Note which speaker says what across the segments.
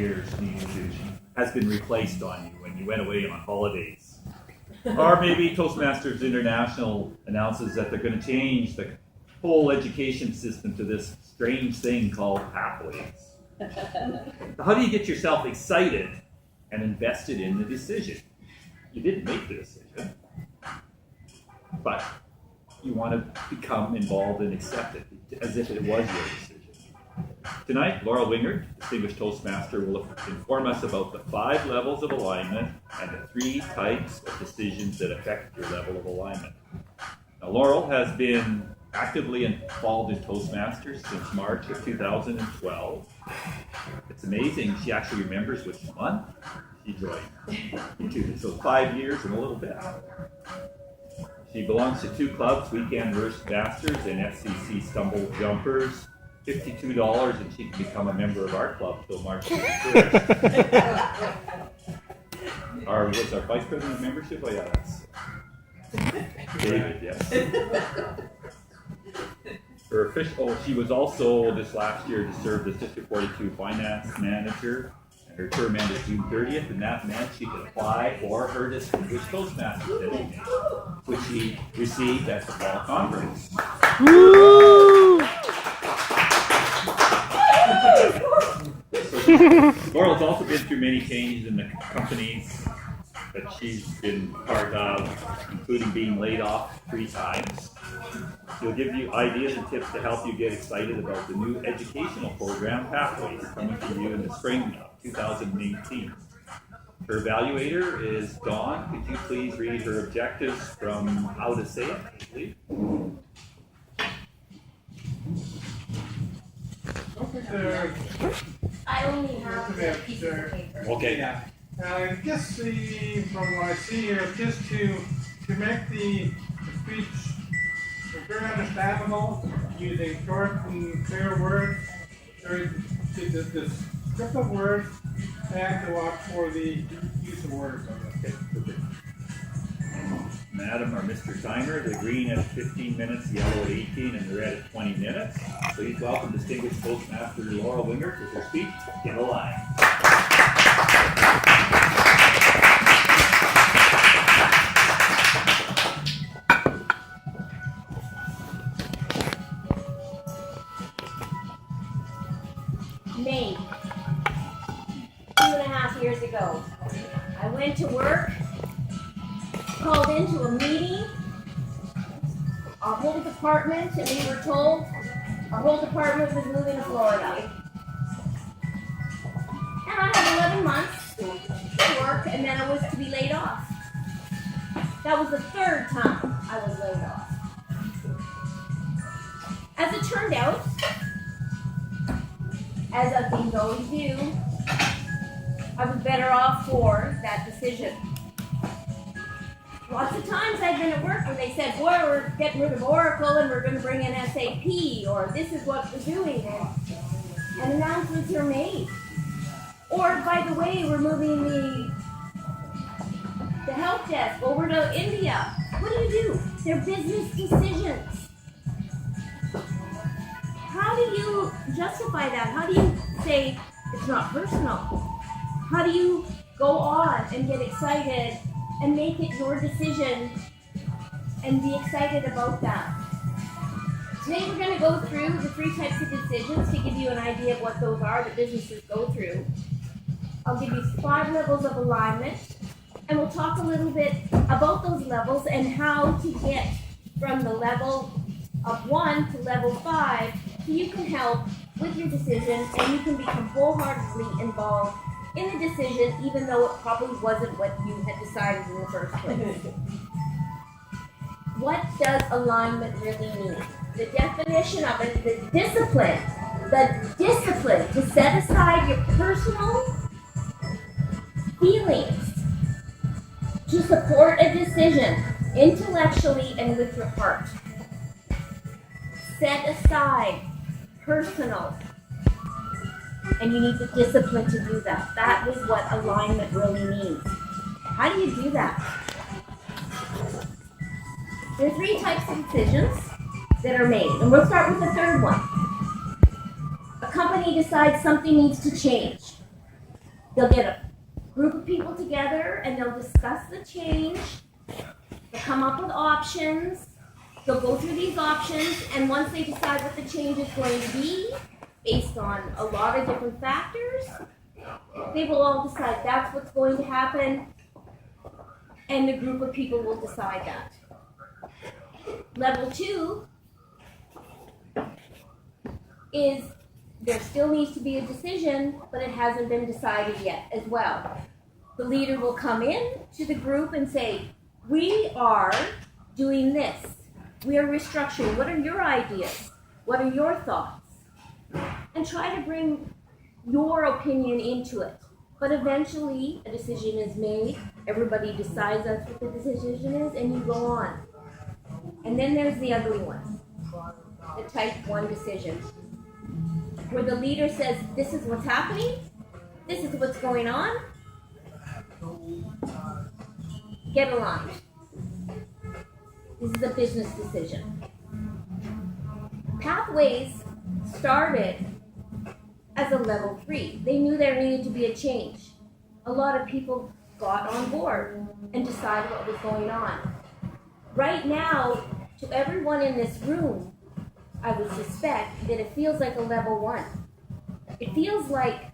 Speaker 1: years has been replaced on you when you went away on holidays. Or maybe Toastmasters International announces that they're going to change the whole education system to this strange thing called pathways. How do you get yourself excited and invested in the decision? You didn't make the decision, but you want to become involved and accept it as if it was your decision. Tonight, Laurel Wingert, Distinguished Toastmaster, will inform us about the 5 levels of alignment and the 3 types of decisions that affect your level of alignment. Now, Laurel has been actively involved in Toastmasters since March of 2012. It's amazing, she actually remembers which month she joined. So 5 years and a little bit. She belongs to 2 clubs, Weekend Roostmasters and FCC Stumble Jumpers. $52 and she can become a member of our club till March 31st. What's our vice president membership? Oh yeah, that's David, yes. Her official, she was also this last year to serve as District 42 Finance Manager, and her term ended June 30th, and that meant she could apply for her Distinguished Toastmaster designation, which she received at the Fall Conference. Woo! Laurel's also been through many changes in the companies that she's been part of, including being laid off 3 times. She'll give you ideas and tips to help you get excited about the new educational program, Pathways, coming to you in the spring of 2018. Her evaluator is Dawn. Could you please read her objectives from How to Say It, please?
Speaker 2: I only have a piece of paper.
Speaker 1: Okay.
Speaker 3: Yeah. Just from what I see here, just to make the speech very understandable, using short and clear words. The script of words, and to watch for the use of words.
Speaker 1: Okay, perfect. Madam or Mr. Timer, the green at 15 minutes, yellow at 18, and the red at 20 minutes. Please welcome Distinguished Toastmaster Laurel Wingert with her speech, Get a Line.
Speaker 2: May, 2.5 years ago, I went to work, called into a meeting, our whole department, and we were told our whole department was moving to Florida. And I had 11 months to work, and then I was to be laid off. That was the 3rd time I was laid off. As it turned out, as things always do, I was better off for that decision. Lots of times I've been at work where they said, boy, we're getting rid of Oracle and we're going to bring in SAP, or this is what we're doing, and announcements are made. Or, by the way, we're moving the help desk over to India. What do? They're business decisions. How do you justify that? How do you say it's not personal? How do you go on and get excited and make it your decision and be excited about that? Today we're going to go through the 3 types of decisions to give you an idea of what those are that businesses go through. I'll give you 5 levels of alignment, and we'll talk a little bit about those levels and how to get from the level of 1 to level 5 so you can help with your decision and you can become wholeheartedly involved in the decision even though it probably wasn't what you had decided in the first place. What does alignment really mean? The definition of it is the discipline to set aside your personal feelings to support a decision intellectually and with your heart. Set aside personal, and you need the discipline to do that. That is what alignment really means. How do you do that? There are 3 types of decisions that are made, and we'll start with the 3rd one. A company decides something needs to change. They'll get a group of people together and they'll discuss the change. They'll come up with options. They'll go through these options, and once they decide what the change is going to be, based on a lot of different factors, they will all decide that's what's going to happen, and the group of people will decide that. Level 2 is there still needs to be a decision, but it hasn't been decided yet as well. The leader will come in to the group and say, we are doing this. We are restructuring. What are your ideas? What are your thoughts? And try to bring your opinion into it. But eventually, a decision is made. Everybody decides that's what the decision is, and you go on. And then there's the ugly one, the type 1 decision, where the leader says, this is what's happening, this is what's going on, get aligned. This is a business decision. Pathways started as a level 3. They knew there needed to be a change. A lot of people got on board and decided what was going on. Right now, to everyone in this room, I would suspect that it feels like a level 1. It feels like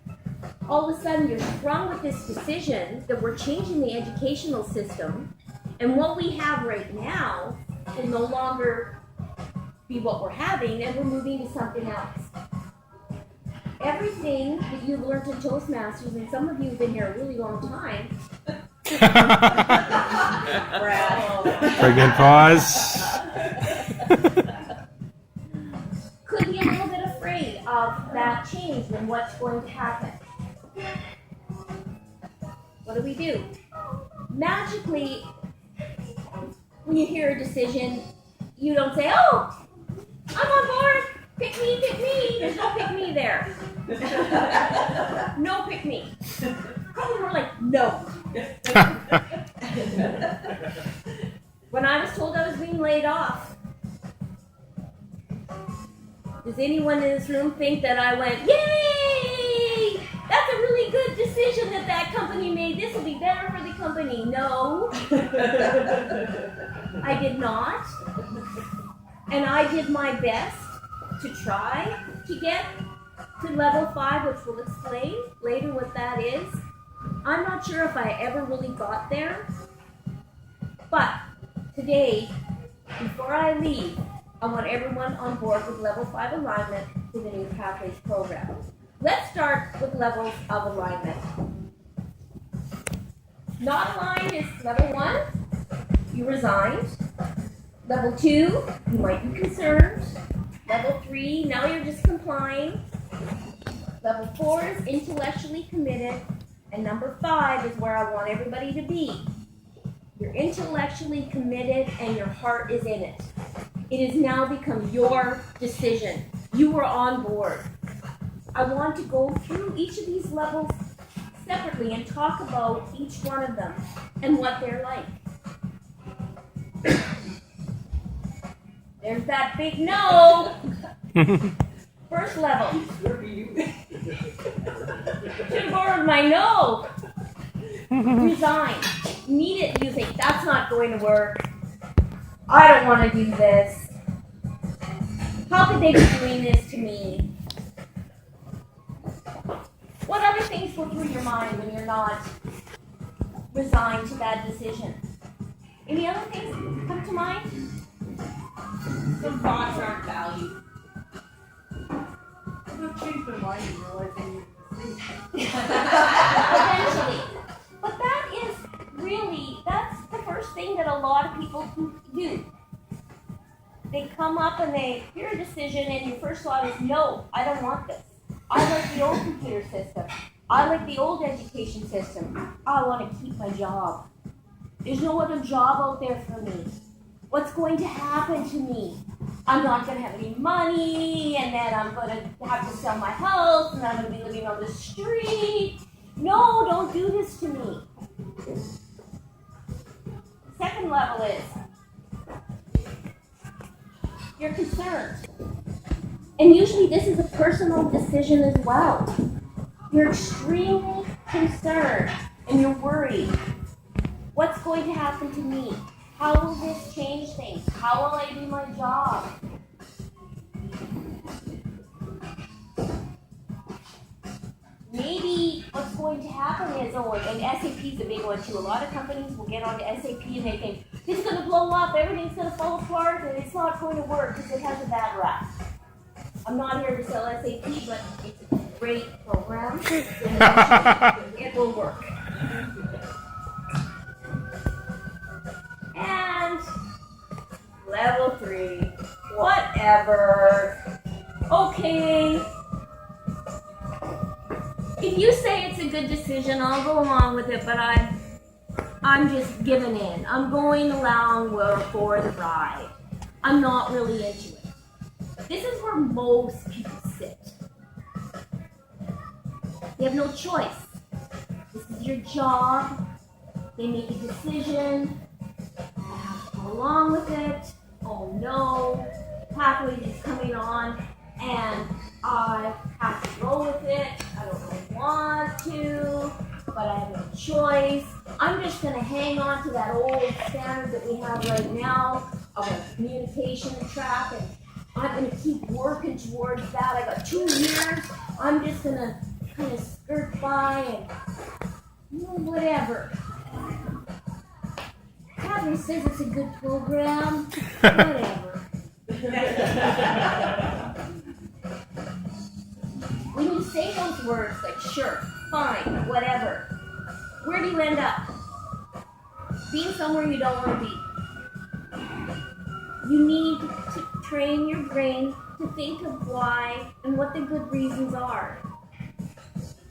Speaker 2: all of a sudden you're sprung with this decision that we're changing the educational system, and what we have right now will no longer be what we're having, and we're moving to something else. Everything that you've learned in Toastmasters, and some of you have been here a really long time.
Speaker 4: Pregnant pause.
Speaker 2: Could be a little bit afraid of that change and what's going to happen. What do? Magically, when you hear a decision, you don't say, oh, I'm on board, pick me, pick me. There's no pick me there. No pick me. Probably more like, no. When I was told I was being laid off, does anyone in this room think that I went, yay! That's a really good decision that company made. This will be better for the company. No. I did not. And I did my best to try to get to level 5, which we'll explain later what that is. I'm not sure if I ever really got there. But today, before I leave, I want everyone on board with level 5 alignment to the new Pathways program. Let's start with levels of alignment. Not aligned is level 1, you resigned. Level 2, you might be concerned. Level 3, now you're just complying. Level 4 is intellectually committed. And number 5 is where I want everybody to be. You're intellectually committed and your heart is in it. It has now become your decision. You are on board. I want to go through each of these levels separately and talk about each one of them and what they're like. There's that big no. First level. Should have borrowed my no. Resign. Need it. You think that's not going to work. I don't want to do this. How could they be doing this to me? What other things go through your mind when you're not resigned to that decision? Any other things come to mind?
Speaker 5: Some thoughts aren't valued.
Speaker 3: They'll change their mind and realize they need to see.
Speaker 2: Eventually. But that is really, that's the first thing that a lot of people do. They come up and they hear a decision and your first thought is, no, I don't want this. I like the old computer system. I like the old education system. I want to keep my job. There's no other job out there for me. What's going to happen to me? I'm not going to have any money, and then I'm going to have to sell my house, and I'm going to be living on the street. No, don't do this to me. Second level is you're concerned. And usually this is a personal decision as well. You're extremely concerned and you're worried. What's going to happen to me? How will this change things? How will I do my job? Maybe what's going to happen is, and SAP is a big one too. A lot of companies will get onto SAP and they think, it's going to blow up, everything's going to fall apart, and it's not going to work because it has a bad rap. I'm not here to sell SAP, but it's a great program. It will work. And level 3, whatever. Okay. If you say it's a good decision, I'll go along with it, but I'm just giving in. I'm going along for the ride. I'm not really into it. This is where most people sit. You have no choice. This is your job. They make a decision. I have to go along with it. Oh no, pathways is coming on, and I have to go with it. I don't really want to, but I have no choice. I'm just going to hang on to that old standard that we have right now of a communication track, and I'm going to keep working towards that. I got 2 years. I'm just going to kind of skirt by and whatever. Catherine says it's a good program. Whatever. When you say those words like sure, fine, whatever, where do you end up? Being somewhere you don't want to be. You need to train your brain to think of why and what the good reasons are.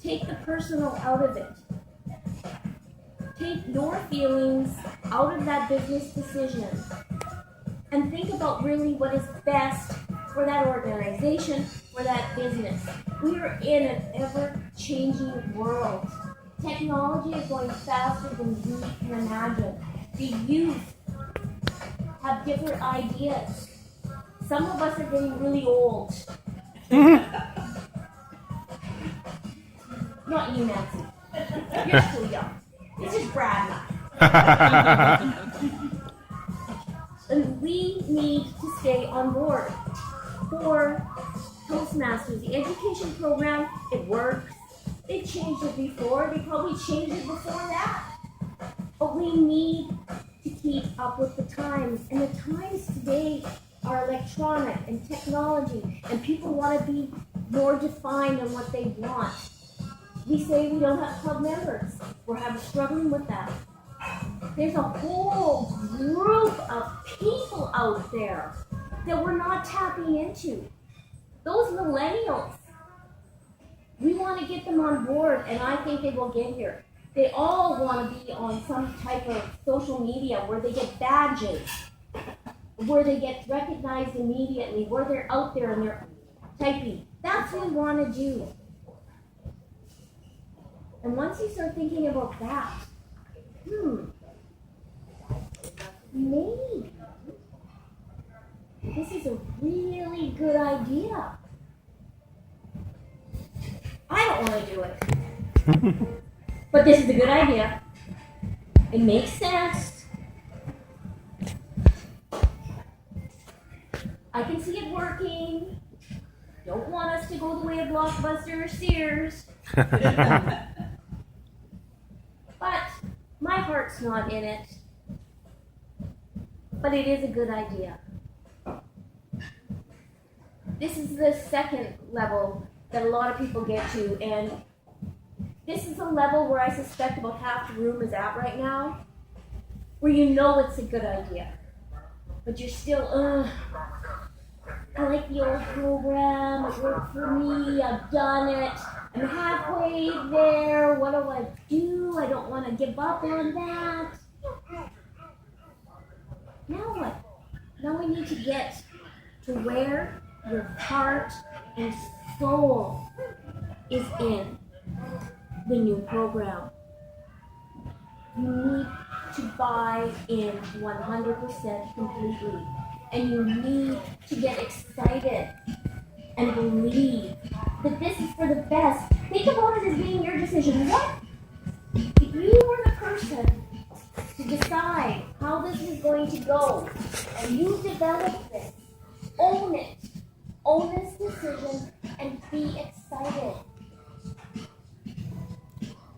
Speaker 2: Take the personal out of it. Take your feelings out of that business decision and think about really what is best for that organization, for that business. We are in an ever-changing world. Technology is going faster than we can imagine. The youth have different ideas. Some of us are getting really old. Not you, Nancy. You're still young. This is Brad and I. And we need to stay on board. For Toastmasters, the education program, it works. They changed it before. They probably changed it before that. But we need to keep up with the times. And the times today are electronic and technology. And people want to be more defined on what they want. We say we don't have club members. We're struggling with that. There's a whole group of people out there that we're not tapping into. Those millennials, we want to get them on board, and I think they will get here. They all want to be on some type of social media where they get badges, where they get recognized immediately, where they're out there and they're typing. That's what we want to do. And once you start thinking about that, maybe this is a really good idea. I don't want to do it. But this is a good idea. It makes sense. I can see it working. Don't want us to go the way of Blockbuster or Sears. But my heart's not in it. But it is a good idea. This is the second level that a lot of people get to, and this is a level where I suspect about half the room is at right now, where you know it's a good idea, but you're still, I like the old program, it worked for me, I've done it, I'm halfway there, what do I do? I don't want to give up on that. Now what? Now we need to get to where your heart and soul is in the new program. You need to buy in 100% completely. And you need to get excited and believe that this is for the best. Think about it as being your decision. What you were the person to decide how this was going to go, and you developed this, own it. Own this decision and be excited.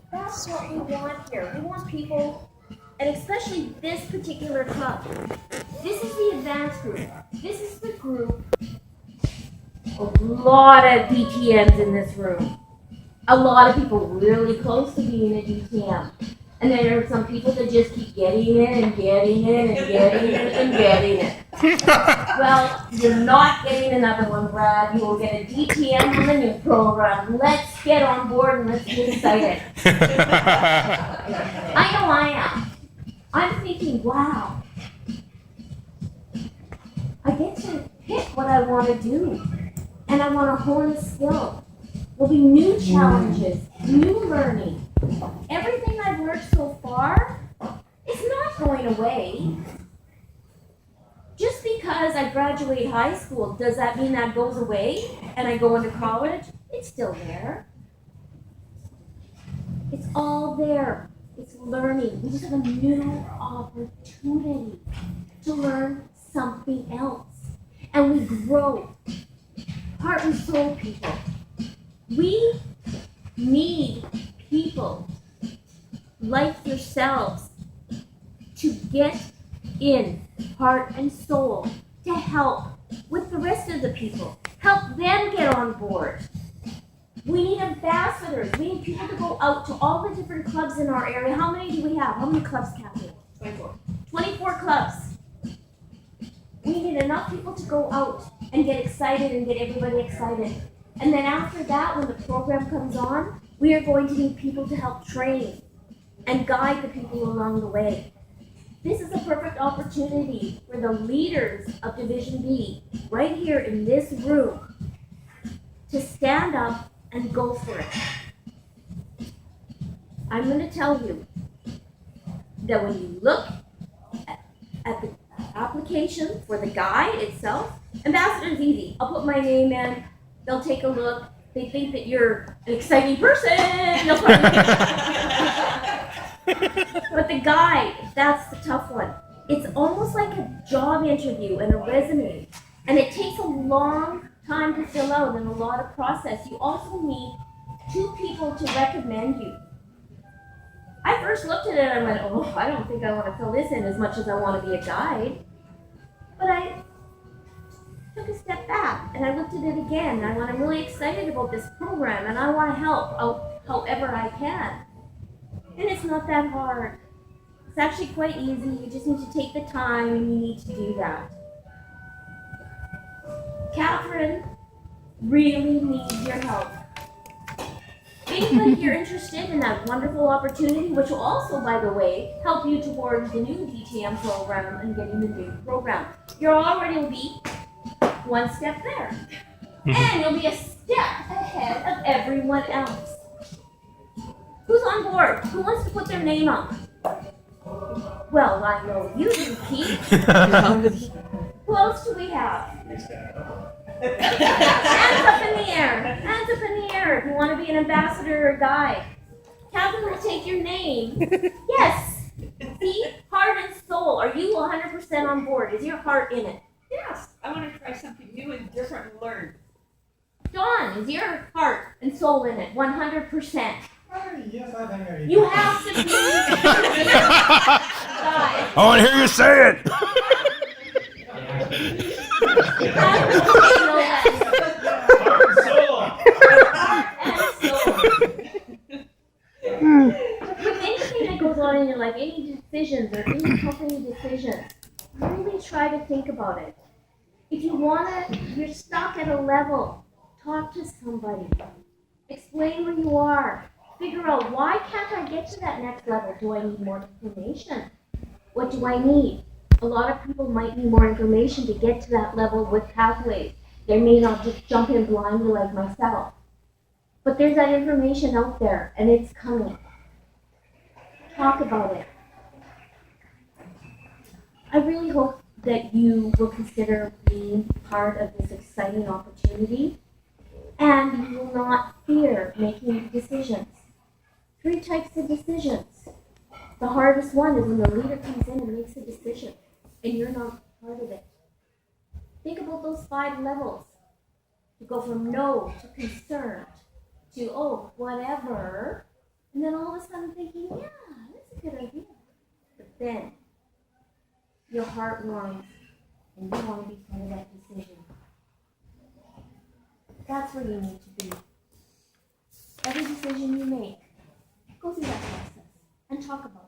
Speaker 2: That's what we want here. We want people, and especially this particular club. This is the advanced group. This is the group. A lot of DTMs in this room. A lot of people really close to being a DTM. And then there are some people that just keep getting it and getting it and getting it and getting it. Well, you're not getting another one, Brad. You will get a DTM on the new program. Let's get on board and let's get excited. I know I am. I'm thinking, wow, I get to pick what I want to do. And I want to hone a skill. There'll be new challenges, new learning. Everything I've learned so far is not going away. Just because I graduate high school, does that mean that goes away and I go into college? It's still there. It's all there. It's learning. We just have a new opportunity to learn something else. And we grow. Heart and soul people. We need people like yourselves to get in heart and soul to help with the rest of the people. Help them get on board. We need ambassadors. We need people to go out to all the different clubs in our area. How many do we have? How many clubs, Catherine?
Speaker 5: 24.
Speaker 2: 24 clubs. We need enough people to go out and get excited and get everybody excited. And then after that, when the program comes on, we are going to need people to help train and guide the people along the way. This is a perfect opportunity for the leaders of Division B, right here in this room, to stand up and go for it. I'm going to tell you that when you look at the application for the guide itself, ambassador is easy. I'll put my name in. They'll take a look. They think that you're an exciting person. But the guide, that's the tough one. It's almost like a job interview and a resume. And it takes a long time to fill out and a lot of process. You also need 2 people to recommend you. I first looked at it and I went, oh, I don't think I want to fill this in as much as I want to be a guide. But I took a step back and I looked at it again and I'm really excited about this program and I want to help out however I can. And it's not that hard. It's actually quite easy. You just need to take the time and you need to do that. Catherine really needs your help. Anybody here interested in that wonderful opportunity, which will also, by the way, help you towards the new DTM program and getting the new program. You already will be 1 step there. And you'll be a step ahead of everyone else. Who's on board? Who wants to put their name up? Well, I know you do, Keith. Who else do we have? Hands up in the air. Hands up in the air if you want to be an ambassador or a guide. Catherine will take your name. Yes. See? Heart and soul. Are you 100% on board? Is your heart in it?
Speaker 5: Yes, I want to try something new and different and learn.
Speaker 2: Dawn, is your heart and soul in it? 100%.
Speaker 3: Yes, I think I
Speaker 2: You have to be guide.
Speaker 4: I want to hear you say it.
Speaker 2: You have to know that. With anything that goes on in your life, any decisions or any company decisions, really try to think about it. If you you're stuck at a level, talk to somebody. Explain where you are. Figure out, why can't I get to that next level? Do I need more information? What do I need? A lot of people might need more information to get to that level with pathways. They may not just jump in blindly like myself. But there's that information out there, and it's coming. Talk about it. I really hope that you will consider being part of this exciting opportunity, and you will not fear making decisions. 3 types of decisions. The hardest one is when the leader comes in and makes a decision and you're not part of it. Think about those 5 levels. You go from no to concerned to, oh, whatever, and then all of a sudden thinking, yeah, that's a good idea. But then your heart warms and you want to be part of that decision. That's where you need to be. Every decision you make, go through that process and talk about it.